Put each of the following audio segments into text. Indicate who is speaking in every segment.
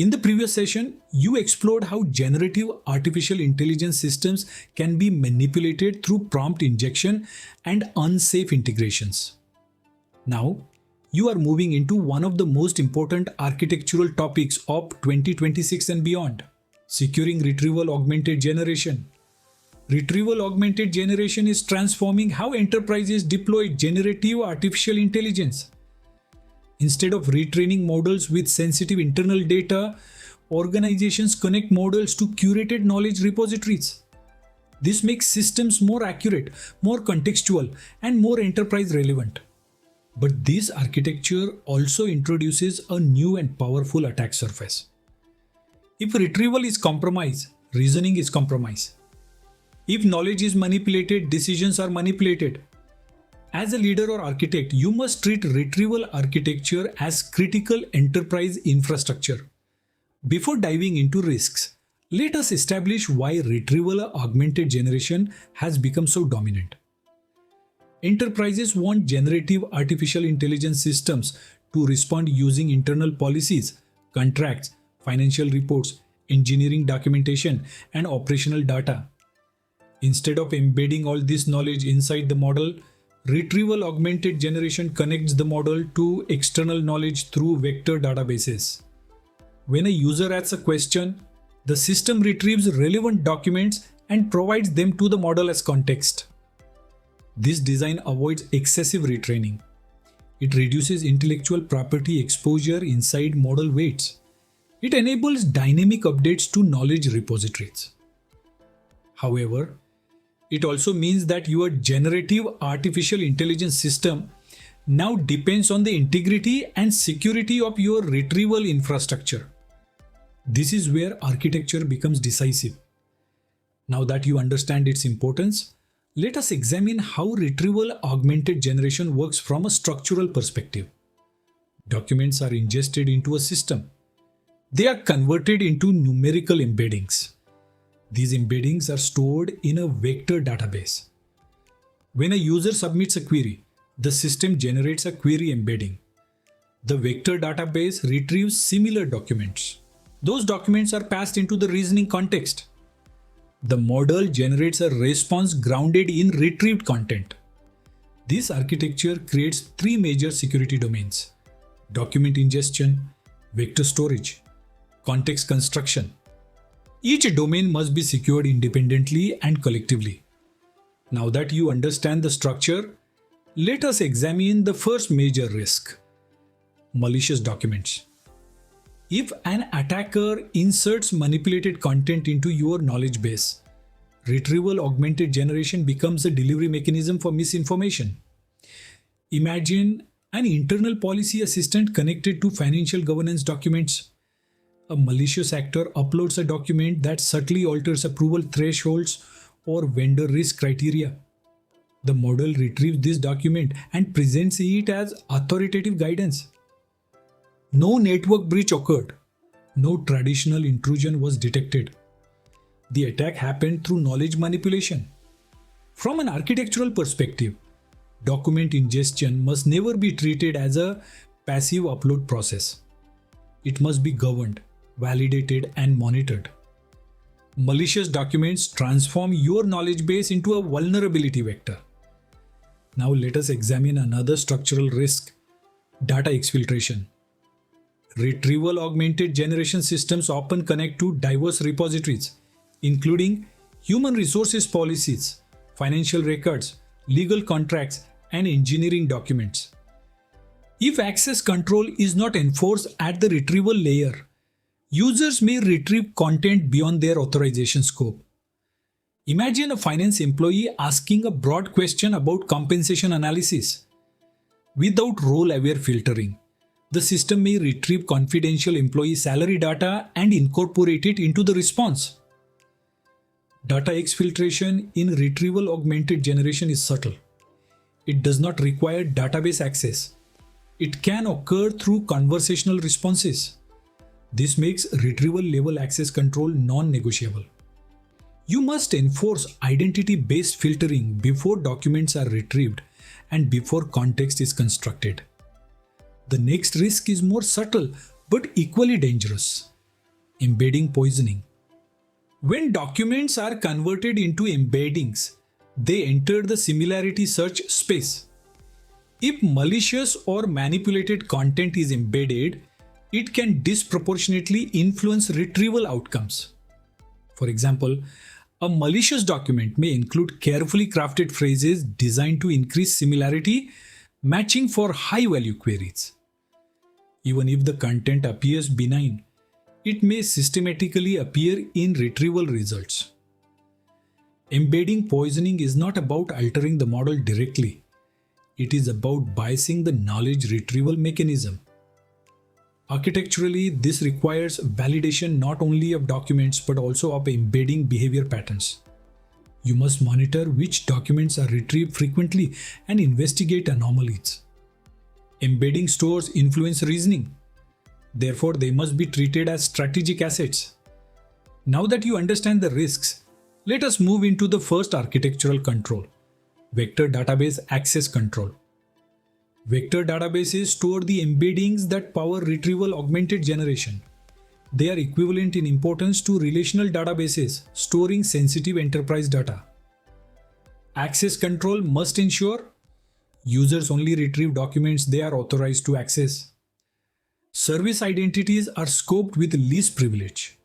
Speaker 1: In the previous session, you explored how generative artificial intelligence systems can be manipulated through prompt injection and unsafe integrations. Now, you are moving into one of the most important architectural topics of 2026 and beyond: securing retrieval augmented generation. Retrieval augmented generation is transforming how enterprises deploy generative artificial intelligence. Instead of retraining models with sensitive internal data, organizations connect models to curated knowledge repositories. This makes systems more accurate, more contextual, and more enterprise relevant. But this architecture also introduces a new and powerful attack surface. If retrieval is compromised, reasoning is compromised. If knowledge is manipulated, decisions are manipulated. As a leader or architect, you must treat retrieval architecture as critical enterprise infrastructure. Before diving into risks, let us establish why retrieval augmented generation has become so dominant. Enterprises want generative artificial intelligence systems to respond using internal policies, contracts, financial reports, engineering documentation, and operational data. Instead of embedding all this knowledge inside the model, retrieval augmented generation connects the model to external knowledge through vector databases. When a user asks a question, the system retrieves relevant documents and provides them to the model as context. This design avoids excessive retraining. It reduces intellectual property exposure inside model weights. It enables dynamic updates to knowledge repositories. However, it also means that your generative artificial intelligence system now depends on the integrity and security of your retrieval infrastructure. This is where architecture becomes decisive. Now that you understand its importance, let us examine how retrieval augmented generation works from a structural perspective. Documents are ingested into a system. They are converted into numerical embeddings. These embeddings are stored in a vector database. When a user submits a query, the system generates a query embedding. The vector database retrieves similar documents. Those documents are passed into the reasoning context. The model generates a response grounded in retrieved content. This architecture creates three major security domains: document ingestion, vector storage, context construction. Each domain must be secured independently and collectively. Now that you understand the structure, let us examine the first major risk: malicious documents. If an attacker inserts manipulated content into your knowledge base, retrieval augmented generation becomes a delivery mechanism for misinformation. Imagine an internal policy assistant connected to financial governance documents. A malicious actor uploads a document that subtly alters approval thresholds or vendor risk criteria. The model retrieves this document and presents it as authoritative guidance. No network breach occurred. No traditional intrusion was detected. The attack happened through knowledge manipulation. From an architectural perspective, document ingestion must never be treated as a passive upload process. It must be governed, validated, and monitored. Malicious documents transform your knowledge base into a vulnerability vector. Now let us examine another structural risk: data exfiltration. Retrieval augmented generation systems often connect to diverse repositories, including human resources policies, financial records, legal contracts, and engineering documents. If access control is not enforced at the retrieval layer, users may retrieve content beyond their authorization scope. Imagine a finance employee asking a broad question about compensation analysis. Without role-aware filtering, the system may retrieve confidential employee salary data and incorporate it into the response. Data exfiltration in retrieval augmented generation is subtle. It does not require database access. It can occur through conversational responses. This makes retrieval level access control non-negotiable. You must enforce identity-based filtering before documents are retrieved and before context is constructed. The next risk is more subtle but equally dangerous: Embedding poisoning. When documents are converted into embeddings, they enter the similarity search space. If malicious or manipulated content is embedded, it can disproportionately influence retrieval outcomes. For example, a malicious document may include carefully crafted phrases designed to increase similarity, matching for high-value queries. Even if the content appears benign, it may systematically appear in retrieval results. Embedding poisoning is not about altering the model directly. It is about biasing the knowledge retrieval mechanism. Architecturally, this requires validation not only of documents but also of embedding behavior patterns. You must monitor which documents are retrieved frequently and investigate anomalies. Embedding stores influence reasoning. Therefore, they must be treated as strategic assets. Now that you understand the risks, let us move into the first architectural control: vector database access control. Vector databases store the embeddings that power retrieval augmented generation. They are equivalent in importance to relational databases storing sensitive enterprise data. Access control must ensure users only retrieve documents they are authorized to access. Service identities are scoped with least privilege.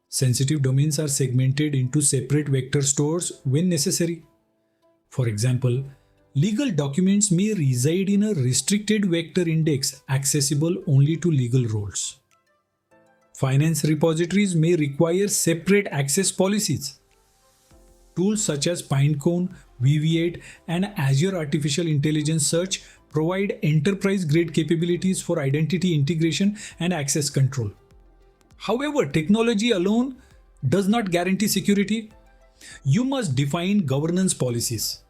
Speaker 1: Sensitive domains are segmented into separate vector stores when necessary. For example, legal documents may reside in a restricted vector index accessible only to legal roles. Finance repositories may require separate access policies. Tools such as Pinecone, VV8, and Azure Artificial Intelligence Search provide enterprise-grade capabilities for identity integration and access control. However, technology alone does not guarantee security. You must define governance policies.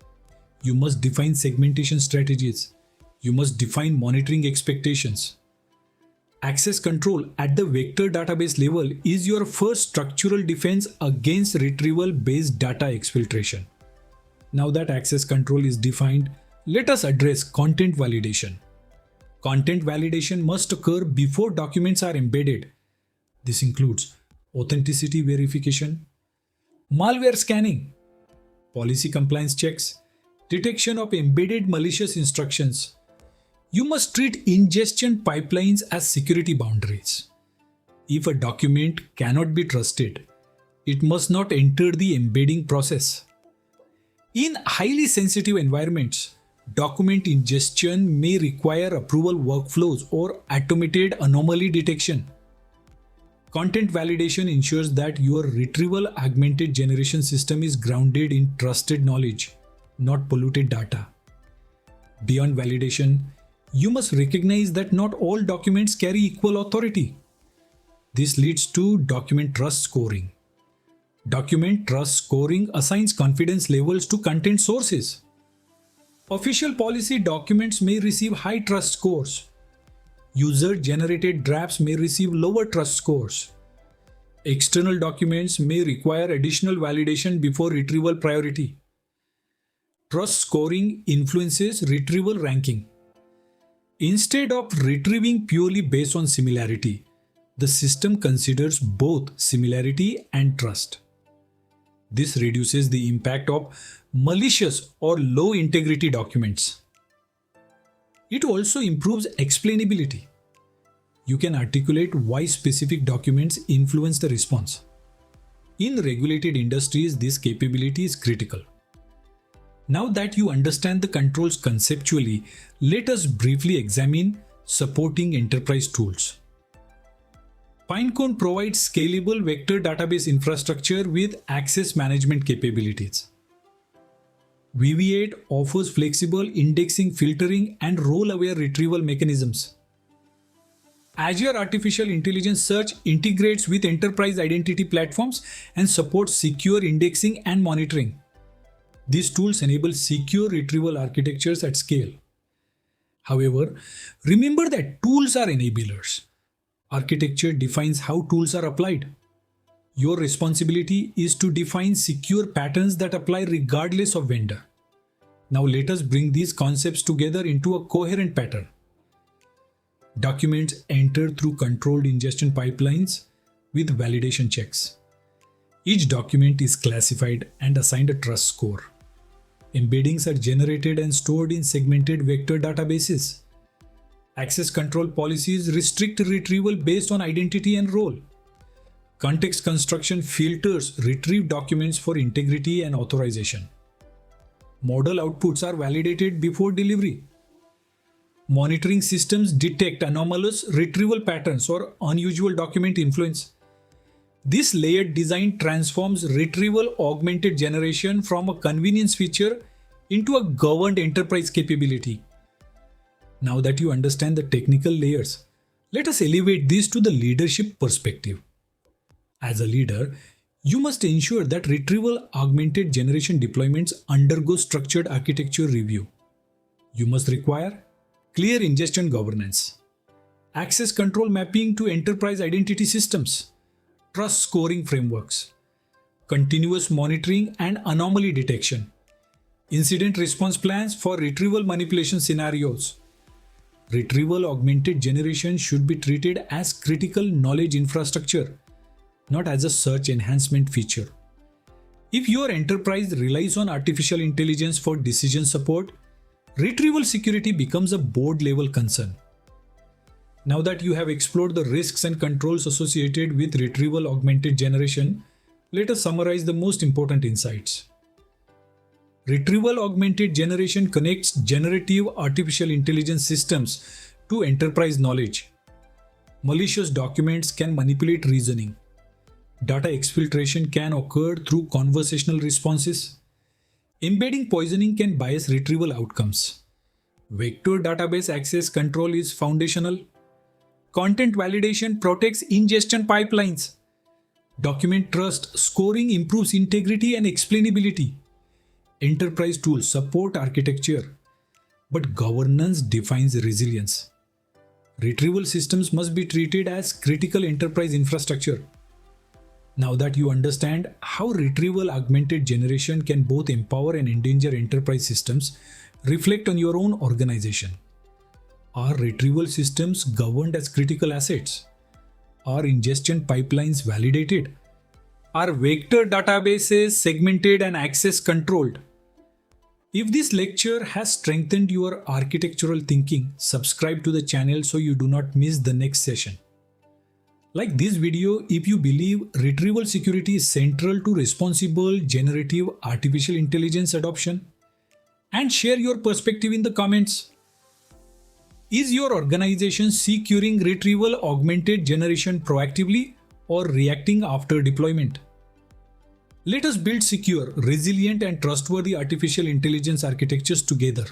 Speaker 1: You must define segmentation strategies. You must define monitoring expectations. Access control at the vector database level is your first structural defense against retrieval-based data exfiltration. Now that access control is defined, let us address content validation. Content validation must occur before documents are embedded. This includes authenticity verification, malware scanning, policy compliance checks, detection of embedded malicious instructions. You must treat ingestion pipelines as security boundaries. If a document cannot be trusted, it must not enter the embedding process. In highly sensitive environments, document ingestion may require approval workflows or automated anomaly detection. Content validation ensures that your retrieval augmented generation system is grounded in trusted knowledge, not polluted data. Beyond validation, you must recognize that not all documents carry equal authority. This leads to document trust scoring. Document trust scoring assigns confidence levels to content sources. Official policy documents may receive high trust scores. User-generated drafts may receive lower trust scores. External documents may require additional validation before retrieval priority. Trust scoring influences retrieval ranking. Instead of retrieving purely based on similarity, the system considers both similarity and trust. This reduces the impact of malicious or low integrity documents. It also improves explainability. You can articulate why specific documents influence the response. In regulated industries, this capability is critical. Now that you understand the controls conceptually, let us briefly examine supporting enterprise tools. Pinecone provides scalable vector database infrastructure with access management capabilities. VV8 offers flexible indexing, filtering, and role-aware retrieval mechanisms. Azure Artificial Intelligence Search integrates with enterprise identity platforms and supports secure indexing and monitoring. These tools enable secure retrieval architectures at scale. However, remember that tools are enablers. Architecture defines how tools are applied. Your responsibility is to define secure patterns that apply regardless of vendor. Now let us bring these concepts together into a coherent pattern. Documents enter through controlled ingestion pipelines. with validation checks. Each document is classified and assigned a trust score. Embeddings are generated and stored in segmented vector databases. Access control policies restrict retrieval based on identity and role. Context construction filters retrieved documents for integrity and authorization. Model outputs are validated before delivery. Monitoring systems detect anomalous retrieval patterns or unusual document influence. This layered design transforms retrieval augmented generation from a convenience feature into a governed enterprise capability. Now that you understand the technical layers, let us elevate this to the leadership perspective. As a leader, you must ensure that retrieval augmented generation deployments undergo structured architecture review. You must require clear ingestion governance, access control mapping to enterprise identity systems, trust scoring frameworks, continuous monitoring and anomaly detection, incident response plans for retrieval manipulation scenarios. Retrieval augmented generation should be treated as critical knowledge infrastructure, not as a search enhancement feature. If your enterprise relies on artificial intelligence for decision support, retrieval security becomes a board level concern. Now that you have explored the risks and controls associated with retrieval augmented generation, let us summarize the most important insights. Retrieval augmented generation connects generative artificial intelligence systems to enterprise knowledge. Malicious documents can manipulate reasoning. Data exfiltration can occur through conversational responses. Embedding poisoning can bias retrieval outcomes. Vector database access control is foundational. Content validation protects ingestion pipelines. Document trust scoring improves integrity and explainability. Enterprise tools support architecture, but governance defines resilience. Retrieval systems must be treated as critical enterprise infrastructure. Now that you understand how retrieval augmented generation can both empower and endanger enterprise systems, reflect on your own organization. Are retrieval systems governed as critical assets? Are ingestion pipelines validated? Are vector databases segmented and access controlled? If this lecture has strengthened your architectural thinking, subscribe to the channel so you do not miss the next session. Like this video if you believe retrieval security is central to responsible generative artificial intelligence adoption, and share your perspective in the comments. Is your organization securing retrieval augmented generation proactively or reacting after deployment? Let us build secure, resilient and trustworthy artificial intelligence architectures together.